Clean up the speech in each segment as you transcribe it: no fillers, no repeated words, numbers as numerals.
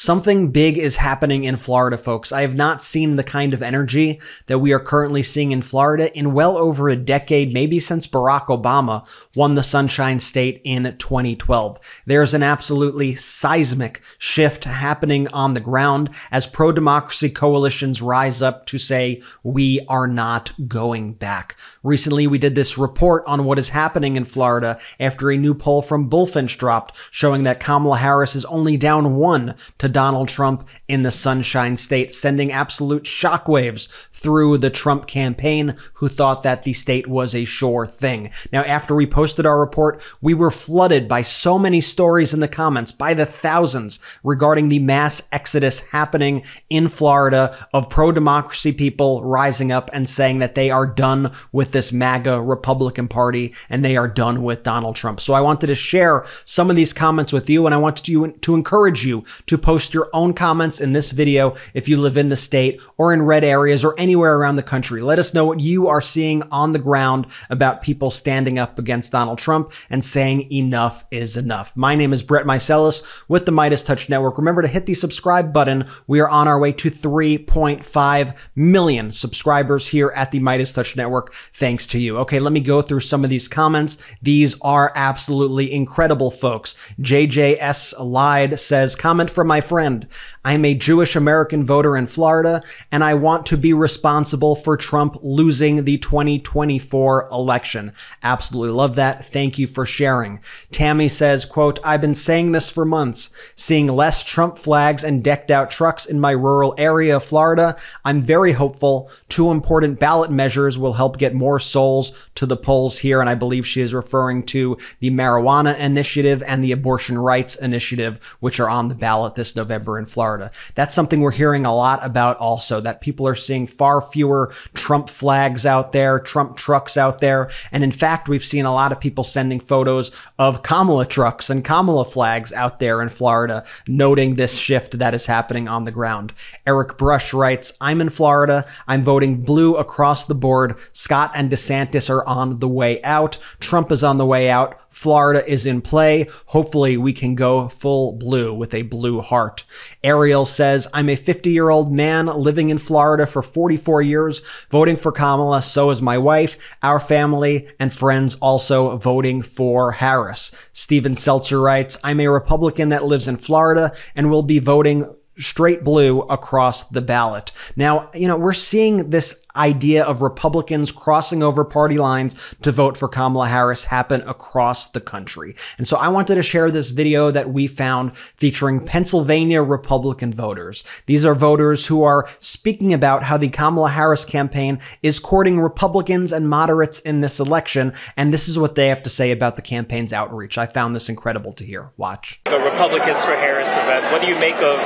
Something big is happening in Florida, folks. I have not seen the kind of energy that we are currently seeing in Florida in well over a decade, maybe since Barack Obama won the Sunshine State in 2012. There's an absolutely seismic shift happening on the ground as pro-democracy coalitions rise up to say, we are not going back. Recently, we did this report on what is happening in Florida after a new poll from Bullfinch dropped, showing that Kamala Harris is only down 1 to Donald Trump in the Sunshine State, sending absolute shockwaves through the Trump campaign, who thought that the state was a sure thing. Now, after we posted our report, we were flooded by so many stories in the comments, by the thousands, regarding the mass exodus happening in Florida of pro-democracy people rising up and saying that they are done with this MAGA Republican Party and they are done with Donald Trump. So I wanted to share some of these comments with you, and I wanted to encourage you to post your own comments in this video if you live in the state or in red areas or anywhere around the country. Let us know what you are seeing on the ground about people standing up against Donald Trump and saying enough is enough. My name is Brett Meiselas with the MeidasTouch Network. Remember to hit the subscribe button. We are on our way to 3.5 million subscribers here at the MeidasTouch Network, thanks to you. Okay, let me go through some of these comments. These are absolutely incredible, folks. JJS Lied says, comment from my friend. I'm a Jewish American voter in Florida, and I want to be responsible for Trump losing the 2024 election. Absolutely love that. Thank you for sharing. Tammy says, quote, I've been saying this for months. Seeing less Trump flags and decked out trucks in my rural area of Florida, I'm very hopeful. 2 important ballot measures will help get more souls to the polls here. And I believe she is referring to the marijuana initiative and the abortion rights initiative, which are on the ballot this November in Florida. That's something we're hearing a lot about also, that people are seeing far fewer Trump flags out there, Trump trucks out there. And in fact, we've seen a lot of people sending photos of Kamala trucks and Kamala flags out there in Florida, noting this shift that is happening on the ground. Eric Brush writes, I'm in Florida. I'm voting blue across the board. Scott and DeSantis are on the way out. Trump is on the way out. Florida is in play. Hopefully we can go full blue with a blue heart. Ariel says, I'm a 50-year-old man living in Florida for 44 years, voting for Kamala. So is my wife, our family, and friends also voting for Harris. Steven Seltzer writes, I'm a Republican that lives in Florida and will be voting straight blue across the ballot. Now, we're seeing this idea of Republicans crossing over party lines to vote for Kamala Harris happen across the country. And so I wanted to share this video that we found featuring Pennsylvania Republican voters. These are voters who are speaking about how the Kamala Harris campaign is courting Republicans and moderates in this election. And this is what they have to say about the campaign's outreach. I found this incredible to hear. Watch. The Republicans for Harris event, what do you make of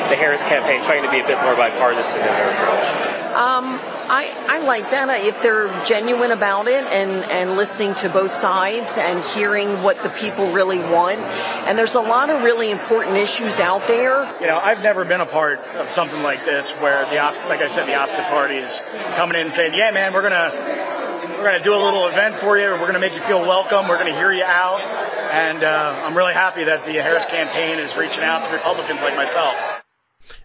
the Harris campaign trying to be a bit more bipartisan in their approach? I like that if they're genuine about it and listening to both sides and hearing what the people really want. And there's a lot of really important issues out there. I've never been a part of something like this where the opposite party is coming in and saying, yeah, man, we're gonna do a little event for you. We're gonna make you feel welcome. We're gonna hear you out. And I'm really happy that the Harris campaign is reaching out to Republicans like myself.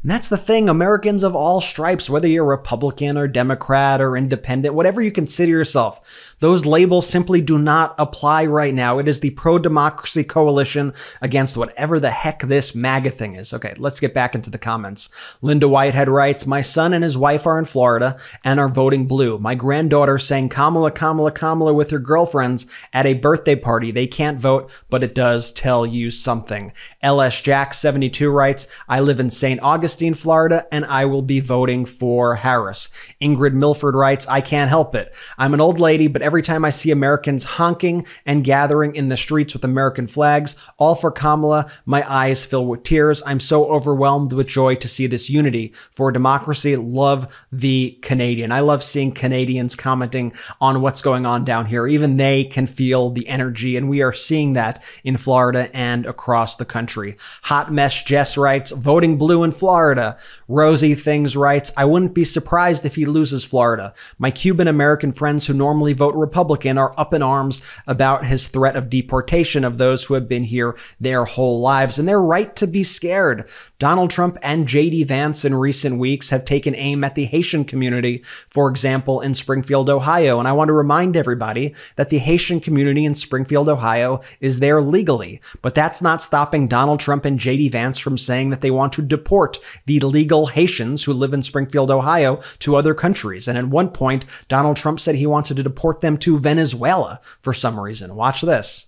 And that's the thing, Americans of all stripes, whether you're Republican or Democrat or independent, whatever you consider yourself, those labels simply do not apply right now. It is the pro-democracy coalition against whatever the heck this MAGA thing is. Okay, let's get back into the comments. Linda Whitehead writes, my son and his wife are in Florida and are voting blue. My granddaughter sang Kamala, Kamala, Kamala with her girlfriends at a birthday party. They can't vote, but it does tell you something. LS Jack 72 writes, I live in St. Augustine, Florida, and I will be voting for Harris. Ingrid Milford writes, I can't help it. I'm an old lady, but every time I see Americans honking and gathering in the streets with American flags, all for Kamala, my eyes fill with tears. I'm so overwhelmed with joy to see this unity for democracy. Love the Canadian. I love seeing Canadians commenting on what's going on down here. Even they can feel the energy, and we are seeing that in Florida and across the country. Hot Mess Jess writes, voting blue in Florida. Rosie Things writes, I wouldn't be surprised if he loses Florida. My Cuban American friends who normally vote Republican are up in arms about his threat of deportation of those who have been here their whole lives, and they're right to be scared. Donald Trump and J.D. Vance in recent weeks have taken aim at the Haitian community, for example, in Springfield, Ohio. And I want to remind everybody that the Haitian community in Springfield, Ohio is there legally. But that's not stopping Donald Trump and J.D. Vance from saying that they want to deport the legal Haitians who live in Springfield, Ohio to other countries. And at one point, Donald Trump said he wanted to deport them to Venezuela for some reason. Watch this.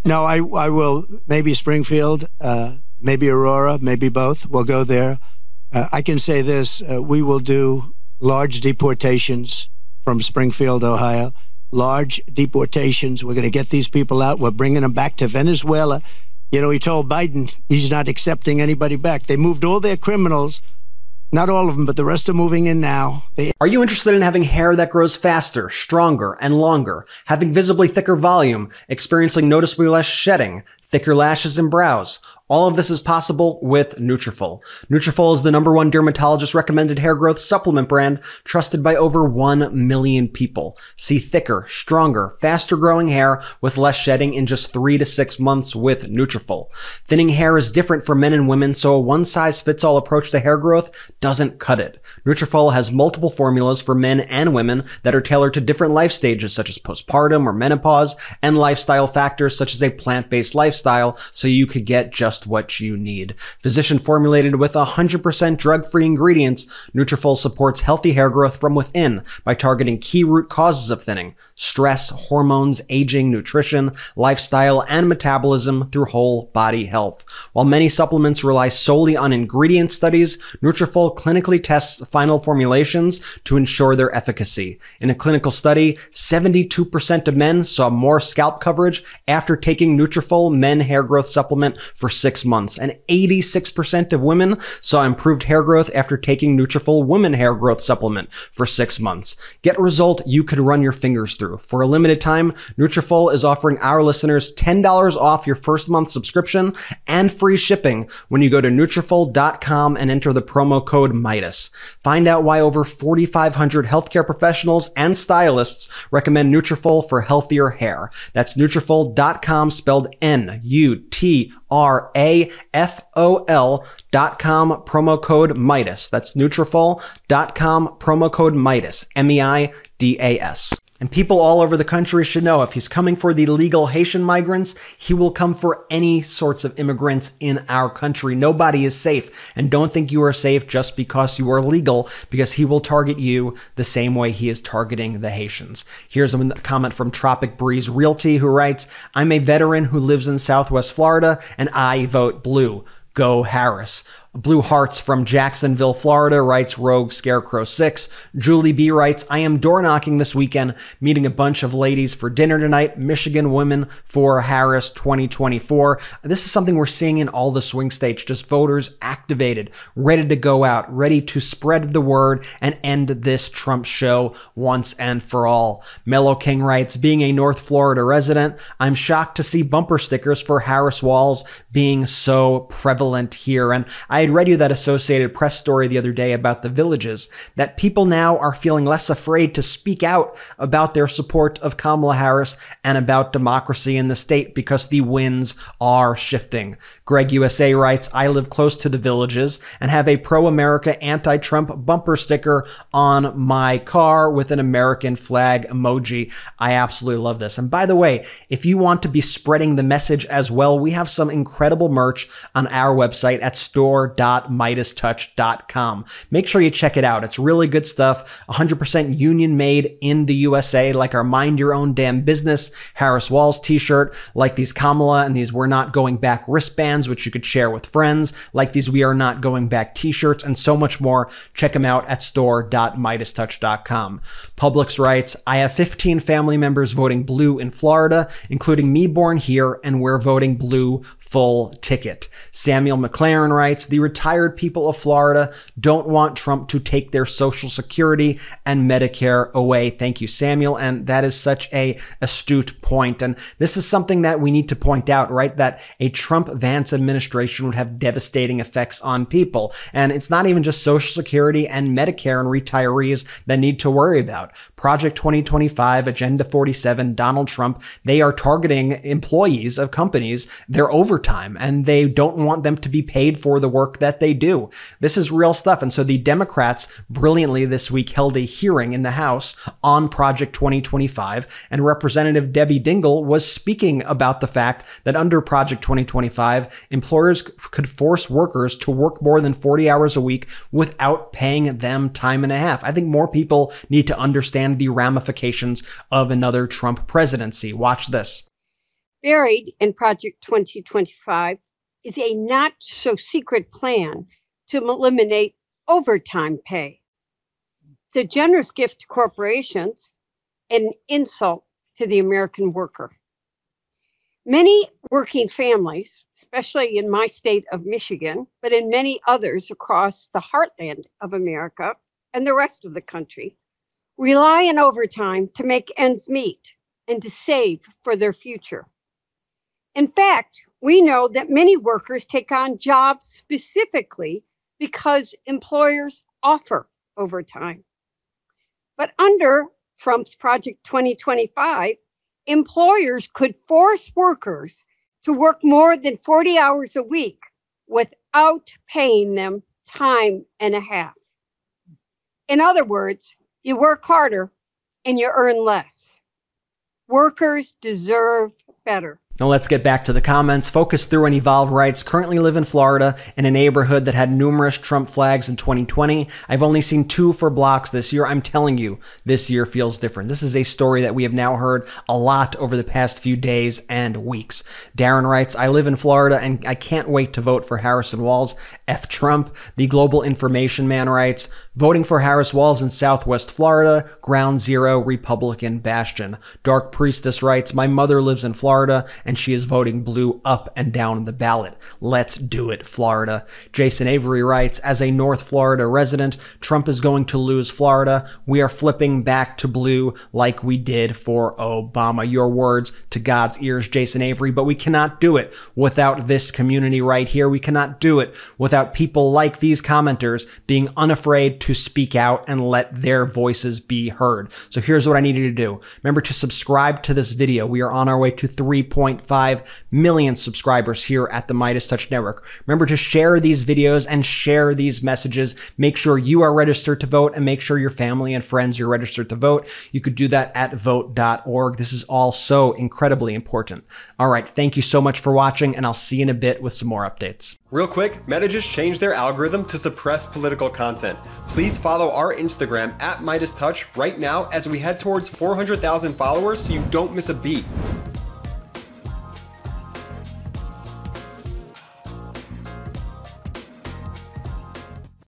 No, I will. Maybe Springfield, maybe Aurora, maybe both. We'll go there. I can say this. We will do large deportations from Springfield, Ohio. Large deportations. We're going to get these people out. We're bringing them back to Venezuela. You know, he told Biden he's not accepting anybody back. They moved all their criminals. Not all of them, but the rest are moving in now. Are you interested in having hair that grows faster, stronger, and longer, having visibly thicker volume, experiencing noticeably less shedding, thicker lashes and brows? All of this is possible with Nutrafol. Nutrafol is the #1 dermatologist-recommended hair growth supplement brand trusted by over 1 million people. See thicker, stronger, faster-growing hair with less shedding in just 3 to 6 months with Nutrafol. Thinning hair is different for men and women, so a one-size-fits-all approach to hair growth doesn't cut it. Nutrafol has multiple formulas for men and women that are tailored to different life stages, such as postpartum or menopause, and lifestyle factors such as a plant-based lifestyle, so you could get just what you need. Physician formulated with 100% drug-free ingredients, Nutrafol supports healthy hair growth from within by targeting key root causes of thinning: stress, hormones, aging, nutrition, lifestyle, and metabolism through whole body health. While many supplements rely solely on ingredient studies, Nutrafol clinically tests final formulations to ensure their efficacy. In a clinical study, 72% of men saw more scalp coverage after taking Nutrafol men hair growth supplement for 6 months, and 86% of women saw improved hair growth after taking Nutrafol women hair growth supplement for 6 months. Get a result you could run your fingers through. For a limited time, Nutrafol is offering our listeners $10 off your first month subscription and free shipping when you go to Nutrafol.com and enter the promo code Meidas. Find out why over 4,500 healthcare professionals and stylists recommend Nutrafol for healthier hair. That's Nutrafol.com, spelled Nutrafol.com, promo code Meidas. That's Nutrafol.com, promo code Meidas, MEIDAS. And people all over the country should know, if he's coming for the legal Haitian migrants, he will come for any sorts of immigrants in our country. Nobody is safe. And don't think you are safe just because you are legal, because he will target you the same way he is targeting the Haitians. Here's a comment from Tropic Breeze Realty, who writes, I'm a veteran who lives in Southwest Florida, and I vote blue. Go Harris. Blue Hearts from Jacksonville, Florida writes Rogue Scarecrow 6. Julie B writes, I am door knocking this weekend, meeting a bunch of ladies for dinner tonight. Michigan women for Harris 2024. This is something we're seeing in all the swing states, just voters activated, ready to go out, ready to spread the word and end this Trump show once and for all. Mellow King writes, being a North Florida resident, I'm shocked to see bumper stickers for Harris walls being so prevalent here. And I read you that Associated Press story the other day about the Villages, that people now are feeling less afraid to speak out about their support of Kamala Harris and about democracy in the state because the winds are shifting. Greg USA writes, I live close to the Villages and have a pro-America, anti-Trump bumper sticker on my car with an American flag emoji. I absolutely love this. And by the way, if you want to be spreading the message as well, we have some incredible merch on our website at store.MeidasTouch.com. Make sure you check it out. It's really good stuff. 100% union made in the USA, like our Mind Your Own Damn Business Harris Walls t-shirt, like these Kamala and these We're Not Going Back wristbands, which you could share with friends, like these We Are Not Going Back t-shirts, and so much more. Check them out at store.MeidasTouch.com. Publix writes, I have 15 family members voting blue in Florida, including me born here, and we're voting blue full ticket. Samuel McLaren writes, the The retired people of Florida don't want Trump to take their Social Security and Medicare away. Thank you, Samuel. And that is such a astute point. And this is something that we need to point out, right? That a Trump-Vance administration would have devastating effects on people. And it's not even just Social Security and Medicare and retirees that need to worry about. Project 2025, Agenda 47, Donald Trump, they are targeting employees of companies, their overtime, and they don't want them to be paid for the work that they do. This is real stuff. And so the Democrats brilliantly this week held a hearing in the House on Project 2025, and Representative Debbie Dingell was speaking about the fact that under Project 2025, employers could force workers to work more than 40 hours a week without paying them time and a half. I think more people need to understand the ramifications of another Trump presidency. Watch this. Buried in Project 2025 is a not-so-secret plan to eliminate overtime pay. It's a generous gift to corporations and an insult to the American worker. Many working families, especially in my state of Michigan, but in many others across the heartland of America and the rest of the country, rely on overtime to make ends meet and to save for their future. In fact, we know that many workers take on jobs specifically because employers offer overtime. But under Trump's Project 2025, employers could force workers to work more than 40 hours a week without paying them time and a half. In other words, you work harder and you earn less. Workers deserve better. Now let's get back to the comments. Focus Through and Evolve writes, currently live in Florida in a neighborhood that had numerous Trump flags in 2020. I've only seen 2 for blocks this year. I'm telling you, this year feels different. This is a story that we have now heard a lot over the past few days and weeks. Darren writes, I live in Florida and I can't wait to vote for Harrison Walz. F Trump. The Global Information Man writes, voting for Harris Walz in Southwest Florida, ground zero Republican bastion. Dark Priestess writes, my mother lives in Florida and she is voting blue up and down the ballot. Let's do it, Florida. Jason Avery writes, as a North Florida resident, Trump is going to lose Florida. We are flipping back to blue like we did for Obama. Your words to God's ears, Jason Avery, but we cannot do it without this community right here. We cannot do it without people like these commenters being unafraid to speak out and let their voices be heard. So here's what I need you to do. Remember to subscribe to this video. We are on our way to 3.5 million subscribers here at the MeidasTouch Network. Remember to share these videos and share these messages. Make sure you are registered to vote and make sure your family and friends are registered to vote. You could do that at vote.org. This is all so incredibly important. All right, thank you so much for watching, and I'll see you in a bit with some more updates. Real quick, Meta just changed their algorithm to suppress political content. Please follow our Instagram at MeidasTouch right now as we head towards 400,000 followers so you don't miss a beat.